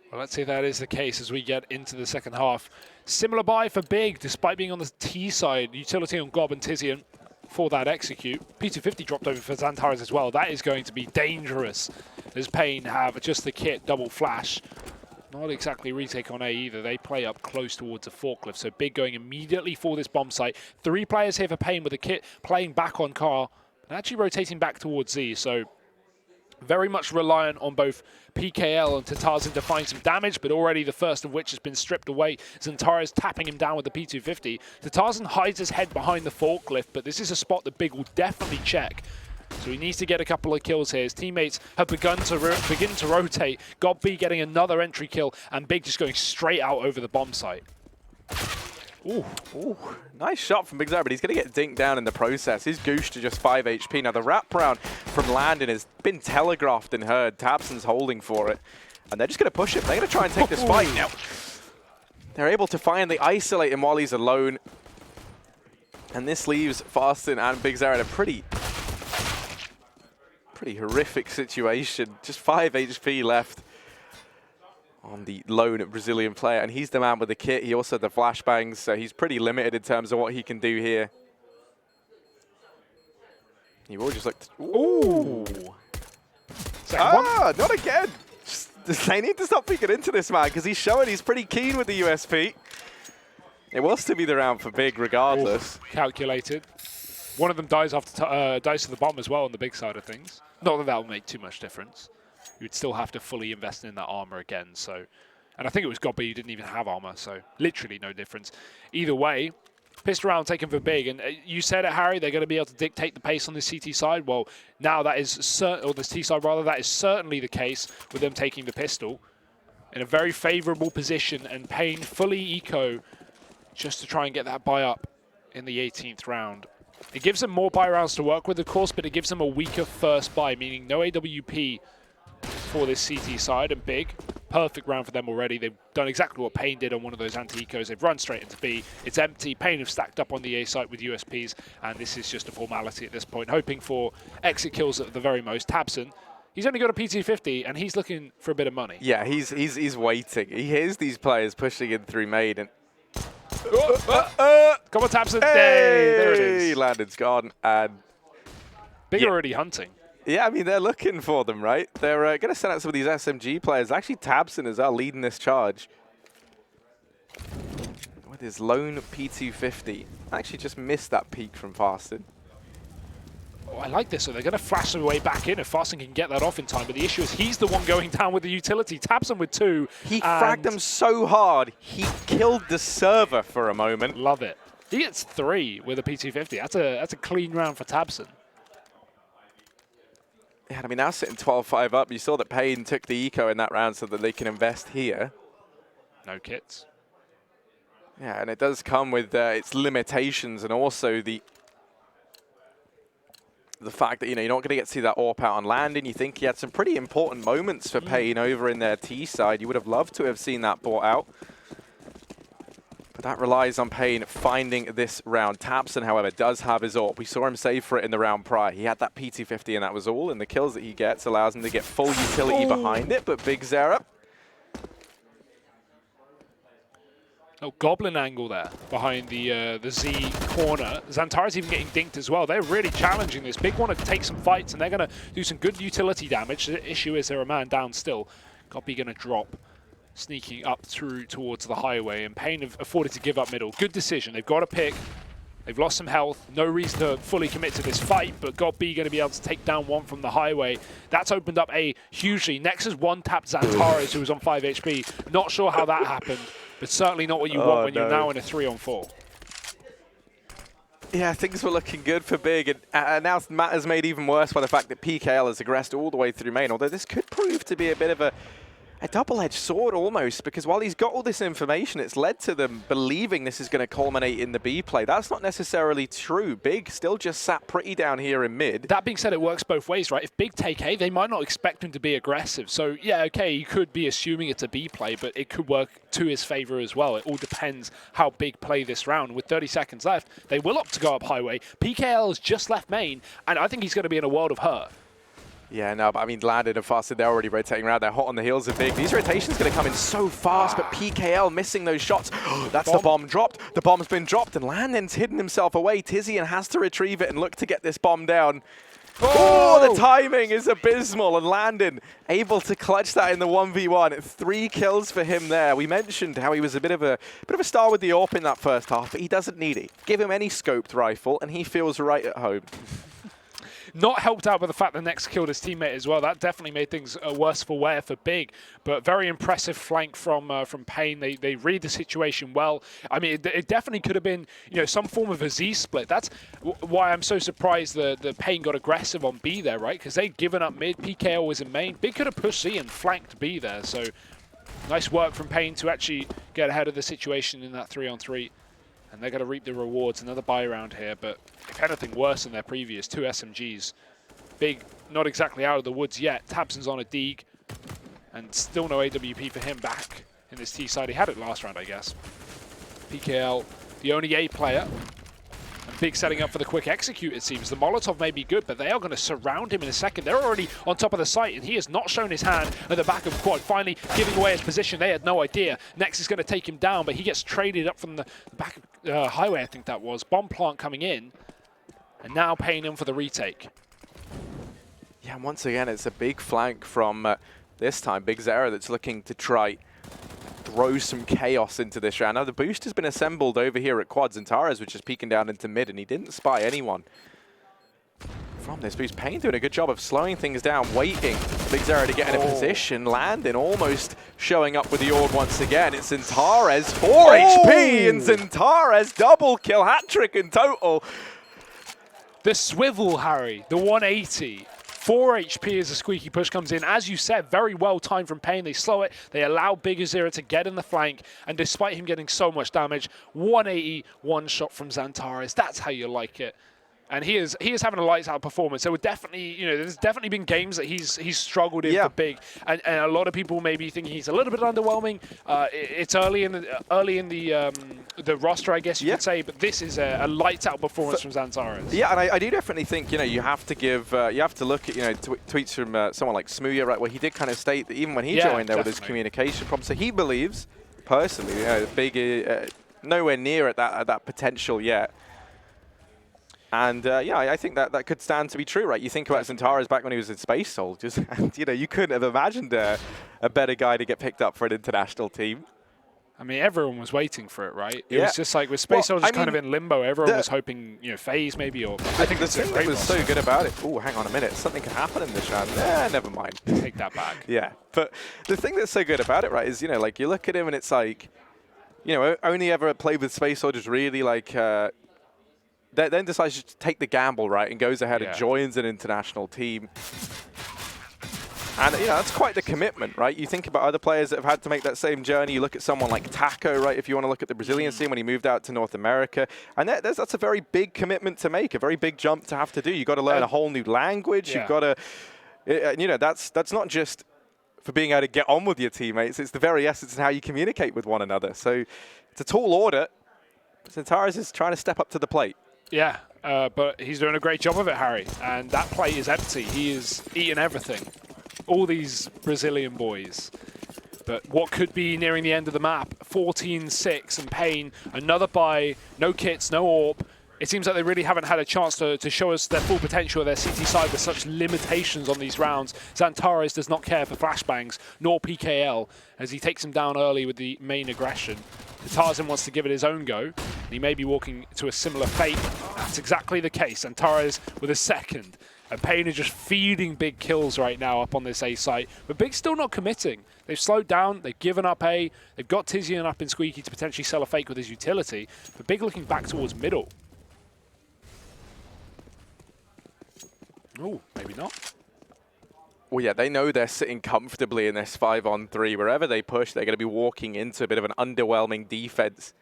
S1: Well, let's see if that is the case as we get into the second half. Similar buy for Big, despite being on the T side. Utility on Gob and Tizian for that execute. P250 dropped over for XANTARES as well. That is going to be dangerous as paiN have just the kit, double flash. Not exactly retake on A either. They play up close towards a forklift. So Big going immediately for this bomb site. 3 players here for paiN with a kit playing back on car. And actually rotating back towards Z. So very much reliant on both PKL and tatarZN to find some damage, but already the first of which has been stripped away. XANTARES tapping him down with the P250. tatarZN hides his head behind the forklift, but this is a spot that Big will definitely check. So he needs to get a couple of kills here. His teammates have begin to rotate. God B getting another entry kill, and Big just going straight out over the bomb site.
S2: Ooh, nice shot from Big Zara, but he's going to get dinked down in the process. His Goosh to just 5 HP. Now, the wraparound from Landon has been telegraphed and heard. tabseN's holding for it, and they're just going to push it. They're going to try and take this fight now. They're able to finally isolate him while he's alone, and this leaves farsTN and Big Zara in a pretty horrific situation. Just 5 HP left on the lone Brazilian player, and he's the man with the kit. He also had the flashbangs, so he's pretty limited in terms of what he can do here. He will just look. Ooh! Not again! They need to stop peeking into this man, because he's showing he's pretty keen with the USP. It was to be the round for Big regardless.
S1: Calculated. One of them dies after dies to the bomb as well on the Big side of things. Not that will make too much difference. You would still have to fully invest in that armor again. So, and I think it was God, but you didn't even have armor, so literally no difference. Either way, pissed around taken for Big, and you said it, Harry. They're going to be able to dictate the pace on the CT side. Well, now that is or this T side rather, that is certainly the case with them taking the pistol in a very favorable position, and paiN fully eco just to try and get that buy up in the 18th round. It gives them more buy rounds to work with, of course, but it gives them a weaker first buy, meaning no AWP for this CT side, and Big, perfect round for them already. They've done exactly what paiN did on one of those anti-ecos. They've run straight into B. It's empty. paiN have stacked up on the A site with USPs, and this is just a formality at this point, hoping for exit kills at the very most. tabseN, he's only got a PT50, and he's looking for a bit of money.
S2: Yeah, he's waiting. He hears these players pushing in through main, and
S1: come on, tabseN. Hey, there it is.
S2: Landon's gone, and
S1: Big already hunting.
S2: Yeah, I mean, they're looking for them, right? They're going to send out some of these SMG players. Actually, tabseN is leading this charge with his lone P250. Actually just missed that peek from farsTN.
S1: Oh, I like this. So they're going to flash their way back in if farsTN can get that off in time. But the issue is he's the one going down with the utility. tabseN with 2.
S2: He fragged them so hard, he killed the server for a moment.
S1: Love it. He gets 3 with a P250. That's a clean round for tabseN.
S2: Yeah, I mean, now sitting 12-5 up. You saw that paiN took the eco in that round so that they can invest here.
S1: No kits.
S2: Yeah, and it does come with its limitations, and also the fact that, you know, you're not going to get to see that AWP out on Landon. You think he had some pretty important moments for paiN over in their T side. You would have loved to have seen that bought out. But that relies on paiN finding this round. tabseN, however, does have his AWP. We saw him save for it in the round prior. He had that P250 and that was all. And the kills that he gets allows him to get full utility behind it. But Big Zara.
S1: Oh, Goblin angle there behind the Z corner. XANTARES even getting dinked as well. They're really challenging this. Big want to take some fights, and they're going to do some good utility damage. The issue is they're a man down still. Goppy going to drop, sneaking up through towards the highway, and paiN have afforded to give up middle. Good decision. They've got to pick. They've lost some health. No reason to fully commit to this fight, but God B going to be able to take down one from the highway. That's opened up A hugely. Nexus one-tapped XANTARES, who was on 5 HP. Not sure how that happened, but certainly not what you want when you're now in a 3-on-4.
S2: Yeah, things were looking good for Big, and now matters made even worse by the fact that PKL has aggressed all the way through main, although this could prove to be a bit of a a double-edged sword almost, because while he's got all this information, it's led to them believing this is going to culminate in the B play. That's not necessarily true. Big still just sat pretty down here in mid.
S1: That being said, it works both ways, right? If Big take A, they might not expect him to be aggressive. So, yeah, okay, you could be assuming it's a B play, but it could work to his favor as well. It all depends how Big play this round. With 30 seconds left, they will opt to go up highway. PKL has just left main, and I think he's going to be in a world of hurt.
S2: Yeah, no, but I mean, Landed and Fasted, they're already rotating around. They're hot on the heels of Big. These rotations going to come in so fast, but PKL missing those shots. That's the bomb dropped. The bomb's been dropped, and Landon's hidden himself away. Tizian has to retrieve it and look to get this bomb down. Oh, the timing is abysmal, and Landon able to clutch that in the 1v1. 3 kills for him there. We mentioned how he was a bit of a star with the AWP in that first half, but he doesn't need it. Give him any scoped rifle, and he feels right at home.
S1: Not helped out by the fact that Nex killed his teammate as well. That definitely made things worse for wear for Big. But very impressive flank from paiN. They read the situation well. I mean, it definitely could have been, you know, some form of a Z split. That's why I'm so surprised the paiN got aggressive on B there, right? Because they'd given up mid. PKL was in main. Big could have pushed C and flanked B there. So nice work from paiN to actually get ahead of the situation in that 3-on-3. And they're going to reap the rewards. Another buy round here, but if anything worse than their previous 2 SMGs. Big, not exactly out of the woods yet. Tabson's on a Deeg, and still no AWP for him back in this T side. He had it last round, I guess. PKL, the only A player. And Big setting up for the quick execute, it seems. The Molotov may be good, but they are going to surround him in a second. They're already on top of the site, and he has not shown his hand at the back of quad, finally giving away his position. They had no idea. Nex is going to take him down, but he gets traded up from the back of highway, I think that was. Bomb plant coming in, and now paiN in for the retake.
S2: Yeah, and once again, it's a big flank from, this time, Big Zera that's looking to try throw some chaos into this round. Now, the boost has been assembled over here at quads, and Tares was just peeking down into mid, and he didn't spy anyone from this boost. paiN doing a good job of slowing things down, waiting for Big Zera to get in a position. Landon almost showing up with the Ord once again. It's Zentares, 4 HP, and Zentares double kill, hat-trick in total.
S1: The swivel, Harry, the 180. 4 HP as the squeaky push comes in. As you said, very well timed from paiN. They slow it. They allow Big Zera to get in the flank. And despite him getting so much damage, 180, one shot from Zentares. That's how you like it. And he is having a lights out performance. There were definitely, you know, there's definitely been games that he's struggled in for Big, and a lot of people maybe think he's a little bit underwhelming. It's early in the roster, I guess you could say, but this is a lights out performance from Zentares. Yeah,
S2: and I do definitely think, you know, you have to give, you have to look at, you know, tweets from someone like Smooya, right, where he did kind of state that even when he joined, there were those communication problems. So he believes, personally, you know, Big nowhere near at that potential yet. And yeah, I think that could stand to be true, right? You think about Zentares back when he was in Space Soldiers, and you know, you couldn't have imagined a better guy to get picked up for an international team.
S1: I mean, everyone was waiting for it, right? It was just like with Space Soldiers kind of in limbo. Everyone was hoping, you know, FaZe maybe, or I think
S2: the thing that was so good about it. Oh, hang on a minute, something could happen in this round. Never mind.
S1: Take that back.
S2: Yeah, but the thing that's so good about it, right, is, you know, like you look at him and it's like, you know, only ever played with Space Soldiers really, like. Then decides to take the gamble, right, and goes ahead and joins an international team. And, you know, that's quite the commitment, right? You think about other players that have had to make that same journey. You look at someone like Taco, right, if you want to look at the Brazilian scene when he moved out to North America. And that's a very big commitment to make, a very big jump to have to do. You've got to learn a whole new language. You've got to, you know, that's not just for being able to get on with your teammates. It's the very essence of how you communicate with one another. So it's a tall order. Zentares is trying to step up to the plate.
S1: Yeah, but he's doing a great job of it, Harry. And that plate is empty. He is eating everything. All these Brazilian boys. But what could be nearing the end of the map? 14-6 and paiN. Another buy. No kits, no AWP. It seems like they really haven't had a chance to show us their full potential of their CT side with such limitations on these rounds. Zentares does not care for flashbangs, nor PKL, as he takes him down early with the main aggression. Tarzan wants to give it his own go. And he may be walking to a similar fate. That's exactly the case. Zentares with a second. And paiN are just feeding Big kills right now up on this A site. But Big's still not committing. They've slowed down. They've given up A. They've got Tizian up in Squeaky to potentially sell a fake with his utility. But Big looking back towards middle. Oh, maybe not.
S2: Well, yeah, they know they're sitting comfortably in this 5-on-3. Wherever they push, they're going to be walking into a bit of an underwhelming defense.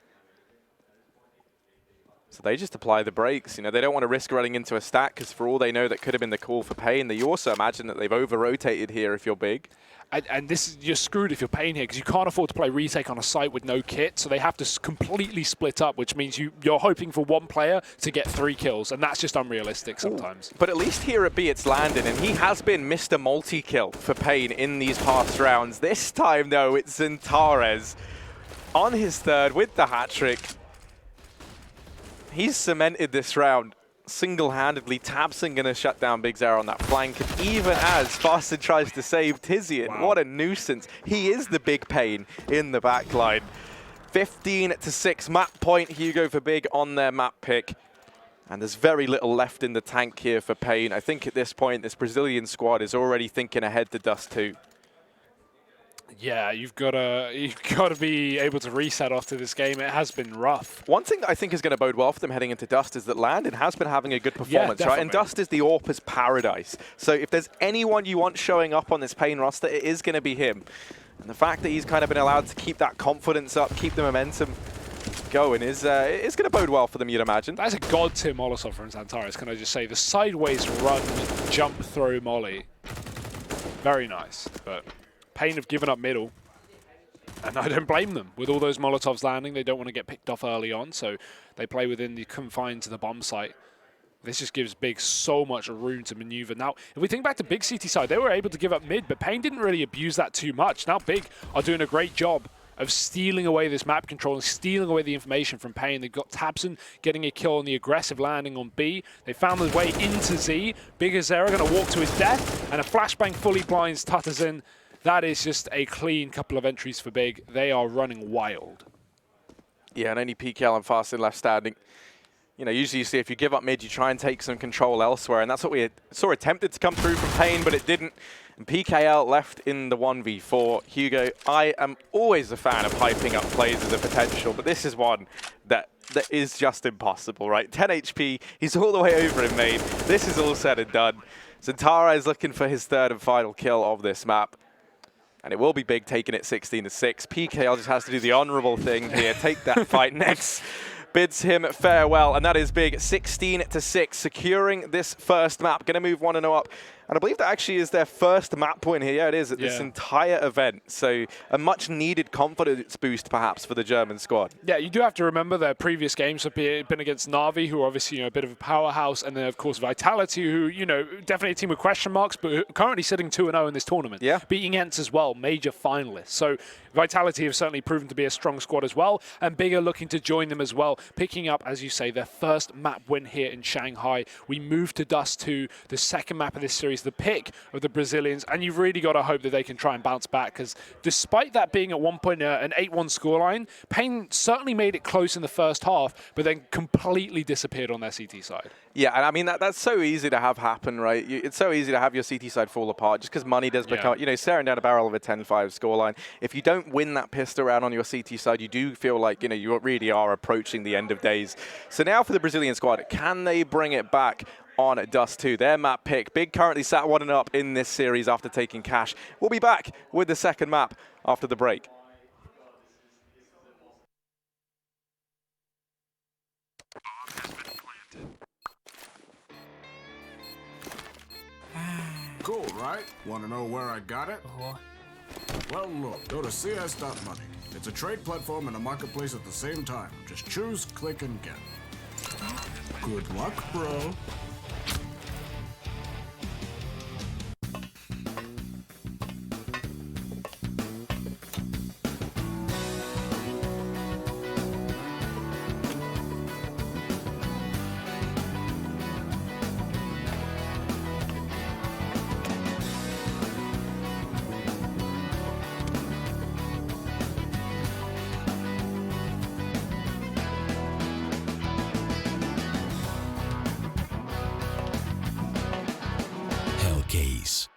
S2: So they just apply the brakes. You know, they don't want to risk running into a stack because for all they know, that could have been the call for paiN. They also imagine that they've over-rotated here if you're big.
S1: And this is, you're screwed if you're paiN here because you can't afford to play retake on a site with no kit, so they have to completely split up, which means you're hoping for one player to get 3 kills, and that's just unrealistic sometimes.
S2: Ooh. But at least here at B, it's Landon, and he has been Mr. Multi-kill for paiN in these past rounds. This time, though, it's Zintares on his 3rd with the hat-trick. He's cemented this round single-handedly. tabseN going to shut down Big Zara on that flank, and even as Farston tries to save Tizian, wow. What a nuisance. He is the big paiN in the backline. 15-6 map point, Hugo for Big on their map pick. And there's very little left in the tank here for paiN. I think at this point, this Brazilian squad is already thinking ahead to Dust 2.
S1: Yeah, you've got to be able to reset after this game. It has been rough.
S2: One thing that I think is going to bode well for them heading into Dust is that Landon has been having a good performance, right? And Dust is the AWPer's paradise. So if there's anyone you want showing up on this paiN roster, it is going to be him. And the fact that he's kind of been allowed to keep that confidence up, keep the momentum going is going to bode well for them, you'd imagine.
S1: That's a god tier Molotov from Zintares, can I just say. The sideways run, jump throw molly. Very nice, but paiN have given up middle, and I don't blame them. With all those Molotovs landing, they don't want to get picked off early on, so they play within the confines of the bomb site. This just gives Big so much room to maneuver. Now, if we think back to Big CT side, they were able to give up mid, but paiN didn't really abuse that too much. Now Big are doing a great job of stealing away this map control and stealing away the information from paiN. They've got tabseN getting a kill on the aggressive landing on B. They found their way into Z. Big Azera going to walk to his death, and a flashbang fully blinds Tutterzin. That is just a clean couple of entries for Big. They are running wild.
S2: Yeah, and only PKL and Farston left standing. You know, usually you see if you give up mid, you try and take some control elsewhere, and that's what we saw attempted to come through from paiN, but it didn't. And PKL left in the 1v4. Hugo, I am always a fan of hyping up plays as a potential, but this is one that is just impossible, right? 10 HP, he's all the way over in main. This is all said and done. Zintares is looking for his 3rd and final kill of this map. And it will be Big taking it 16-6. PKL just has to do the honorable thing here, take that fight next. Bids him farewell, and that is Big 16-6, securing this first map. Going to move 1-0 up. And I believe that actually is their first map win here. Yeah, it is at this entire event. So a much needed confidence boost, perhaps, for the German squad. Yeah,
S1: you do have to remember their previous games have been against Na'Vi, who are obviously a bit of a powerhouse, and then of course Vitality, who definitely a team with question marks, but currently sitting 2-0 in this tournament.
S2: Yeah,
S1: beating Ents as well, major finalists. So Vitality have certainly proven to be a strong squad as well, and Big are looking to join them as well, picking up, as you say, their first map win here in Shanghai. We move to Dust 2, the second map of this series, the pick of the Brazilians, and you've really got to hope that they can try and bounce back, because despite that being at one point an 8-1 scoreline, paiN certainly made it close in the first half, but then completely disappeared on their CT side.
S2: Yeah, and I mean, that's so easy to have happen, right? It's so easy to have your CT side fall apart just because money does become, staring down a barrel of a 10-5 scoreline. If you don't win that pistol round on your CT side, you do feel like, you really are approaching the end of days. So now for the Brazilian squad, can they bring it back on Dust 2? Their map pick. Big currently sat 1-0 up in this series after taking cash. We'll be back with the second map after the break.
S3: Cool, right? Want to know where I got it? Well, look, go to cs.money. It's a trade platform and a marketplace at the same time. Just choose, click, and get. Good luck, bro.
S4: Case.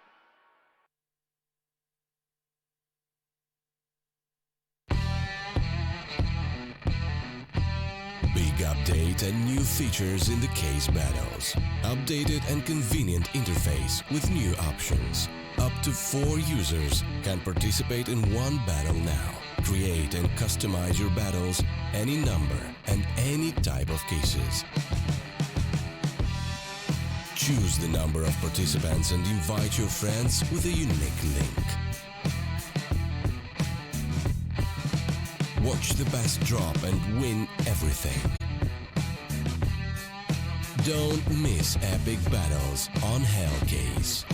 S4: Big update and new features in the case battles. Updated and convenient interface with new options. Up to 4 users can participate in one battle now. Create and customize your battles, any number and any type of cases. Choose the number of participants and invite your friends with a unique link. Watch the best drop and win everything. Don't miss epic battles on Hellcase.